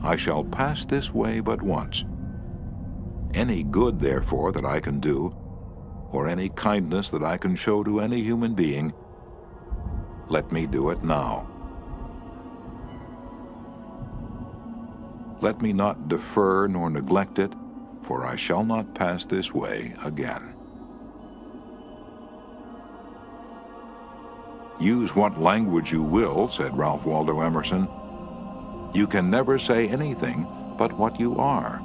I shall pass this way but once. Any good, therefore, that I can do, or any kindness that I can show to any human being, let me do it now. Let me not defer nor neglect it, for I shall not pass this way again. Use what language you will, said Ralph Waldo Emerson. You can never say anything but what you are.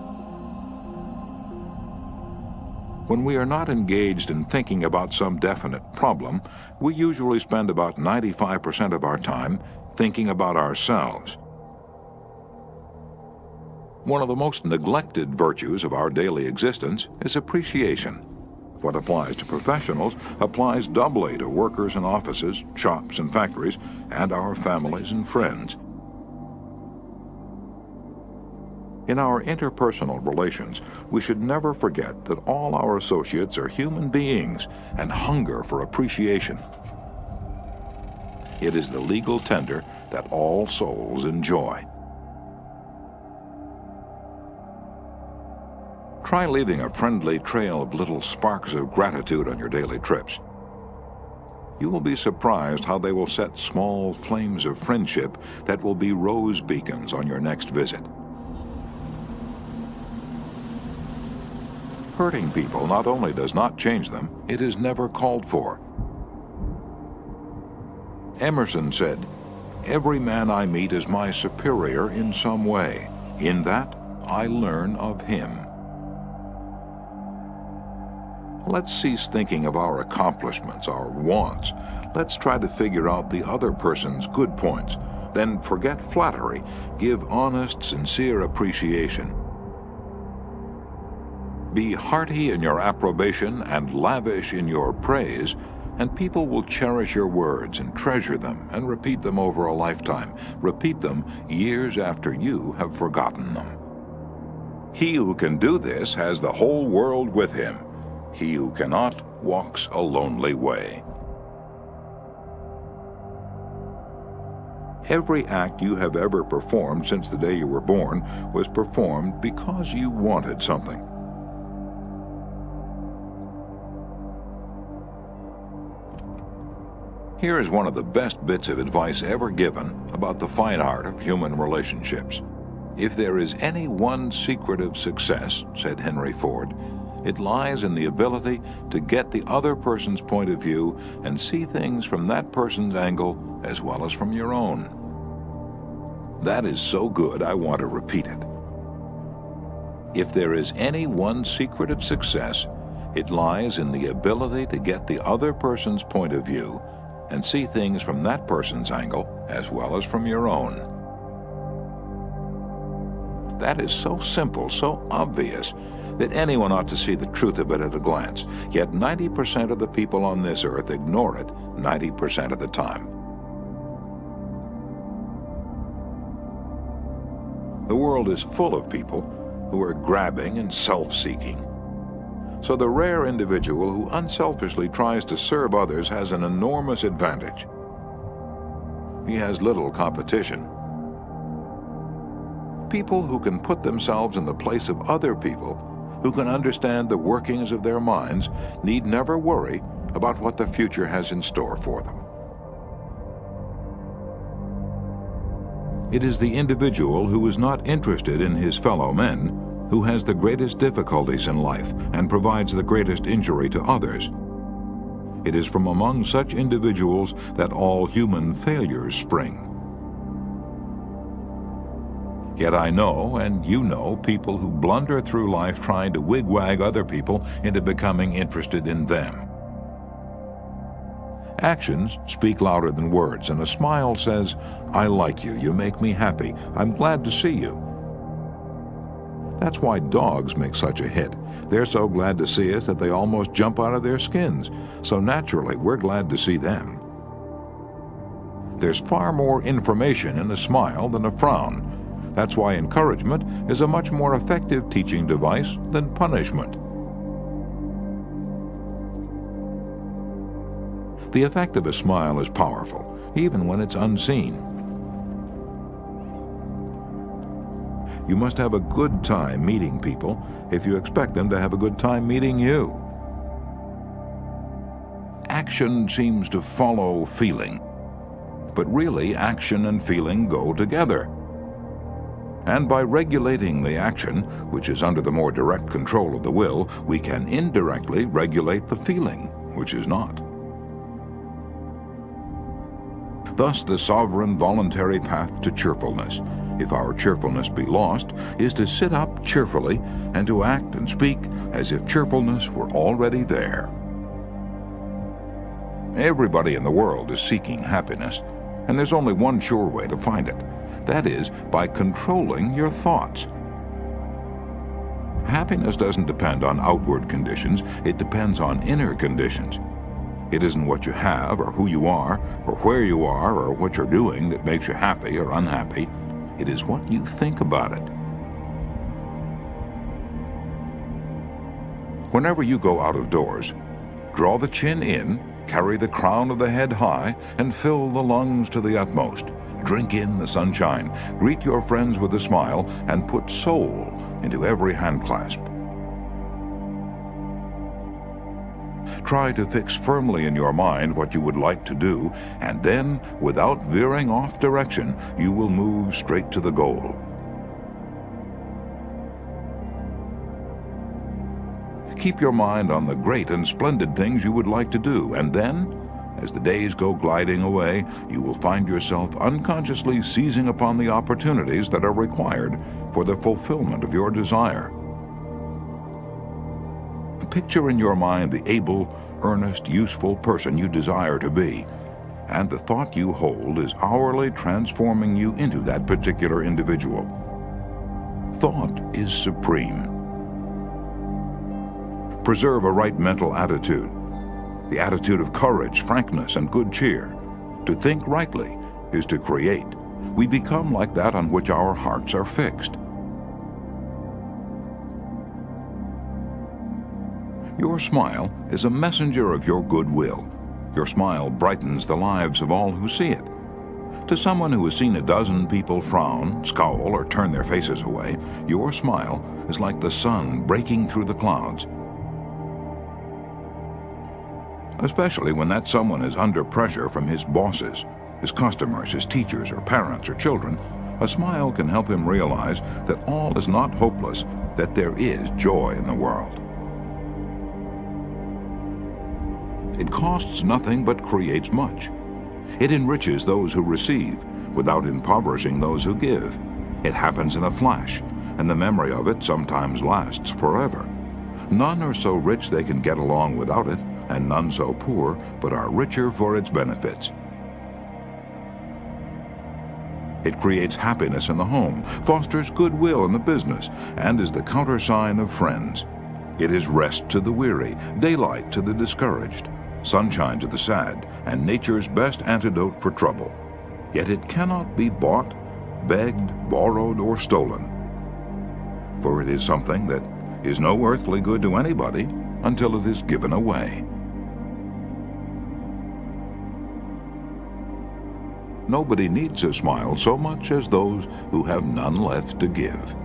When we are not engaged in thinking about some definite problem, we usually spend about 95% of our time thinking about ourselves. One of the most neglected virtues of our daily existence is appreciation. What applies to professionals applies doubly to workers in offices, shops, and factories, and our families and friends. In our interpersonal relations, we should never forget that all our associates are human beings and hunger for appreciation. It is the legal tender that all souls enjoy. Try leaving a friendly trail of little sparks of gratitude on your daily trips. You will be surprised how they will set small flames of friendship that will be rose beacons on your next visit. Hurting people not only does not change them, it is never called for. Emerson said, "Every man I meet is my superior in some way. In that, I learn of him." Let's cease thinking of our accomplishments, our wants. Let's try to figure out the other person's good points. Then forget flattery. Give honest, sincere appreciation. Be hearty in your approbation and lavish in your praise, and people will cherish your words and treasure them and repeat them over a lifetime. Repeat them years after you have forgotten them. He who can do this has the whole world with him. He who cannot walks a lonely way. Every act you have ever performed since the day you were born was performed because you wanted something. Here is one of the best bits of advice ever given about the fine art of human relationships. If there is any one secret of success, said Henry Ford, it lies in the ability to get the other person's point of view and see things from that person's angle as well as from your own. That is so good, I want to repeat it. If there is any one secret of success, it lies in the ability to get the other person's point of view and see things from that person's angle as well as from your own. That is so simple, so obvious, that anyone ought to see the truth of it at a glance. Yet 90% of the people on this earth ignore it 90% of the time. The world is full of people who are grabbing and self-seeking. So the rare individual who unselfishly tries to serve others has an enormous advantage. He has little competition. People who can put themselves in the place of other people, who can understand the workings of their minds, need never worry about what the future has in store for them. It is the individual who is not interested in his fellow men who has the greatest difficulties in life and provides the greatest injury to others. It is from among such individuals that all human failures spring. Yet I know, and you know, people who blunder through life trying to wigwag other people into becoming interested in them. Actions speak louder than words, and a smile says, "I like you, you make me happy, I'm glad to see you." That's why dogs make such a hit. They're so glad to see us that they almost jump out of their skins, so naturally we're glad to see them. There's far more information in a smile than a frown. That's why encouragement is a much more effective teaching device than punishment. The effect of a smile is powerful, even when it's unseen. You must have a good time meeting people if you expect them to have a good time meeting you. Action seems to follow feeling, but really action and feeling go together. And by regulating the action, which is under the more direct control of the will, we can indirectly regulate the feeling, which is not. Thus, the sovereign voluntary path to cheerfulness, if our cheerfulness be lost, is to sit up cheerfully and to act and speak as if cheerfulness were already there. Everybody in the world is seeking happiness, and there's only one sure way to find it. That is, by controlling your thoughts. Happiness doesn't depend on outward conditions, it depends on inner conditions. It isn't what you have, or who you are, or where you are, or what you're doing that makes you happy or unhappy. It is what you think about it. Whenever you go out of doors, draw the chin in, carry the crown of the head high, and fill the lungs to the utmost. Drink in the sunshine, greet your friends with a smile, and put soul into every hand clasp. Try to fix firmly in your mind what you would like to do, and then, without veering off direction, you will move straight to the goal. Keep your mind on the great and splendid things you would like to do, and then, as the days go gliding away, you will find yourself unconsciously seizing upon the opportunities that are required for the fulfillment of your desire. Picture in your mind the able, earnest, useful person you desire to be, and the thought you hold is hourly transforming you into that particular individual. Thought is supreme. Preserve a right mental attitude, the attitude of courage, frankness, and good cheer. To think rightly is to create. We become like that on which our hearts are fixed. Your smile is a messenger of your goodwill. Your smile brightens the lives of all who see it. To someone who has seen a dozen people frown, scowl, or turn their faces away, your smile is like the sun breaking through the clouds. Especially when that someone is under pressure from his bosses, his customers, his teachers, or parents, or children, a smile can help him realize that all is not hopeless, that there is joy in the world. It costs nothing but creates much. It enriches those who receive without impoverishing those who give. It happens in a flash, and the memory of it sometimes lasts forever. None are so rich they can get along without it, and none so poor but are richer for its benefits. It creates happiness in the home, fosters goodwill in the business, and is the countersign of friends. It is rest to the weary, daylight to the discouraged, sunshine to the sad, and nature's best antidote for trouble. Yet it cannot be bought, begged, borrowed, or stolen. For it is something that is no earthly good to anybody until it is given away. Nobody needs a smile so much as those who have none left to give.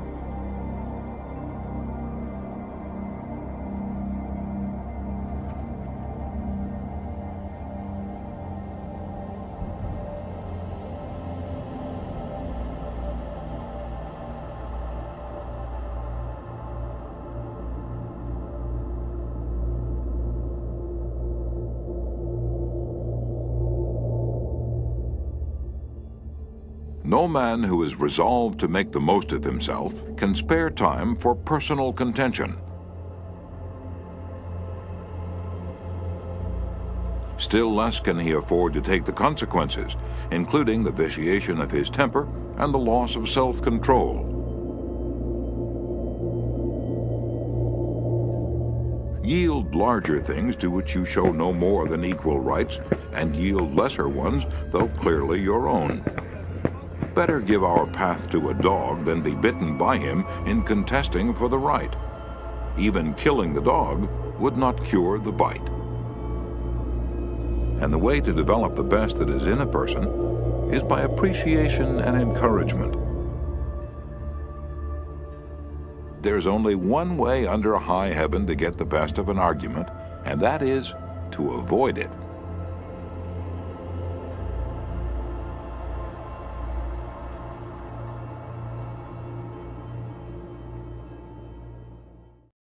No man who is resolved to make the most of himself can spare time for personal contention. Still less can he afford to take the consequences, including the vitiation of his temper and the loss of self-control. Yield larger things to which you show no more than equal rights, and yield lesser ones, though clearly your own. Better give our path to a dog than be bitten by him in contesting for the right. Even killing the dog would not cure the bite. And the way to develop the best that is in a person is by appreciation and encouragement. there's only one way under high heaven to get the best of an argument, and that is to avoid it.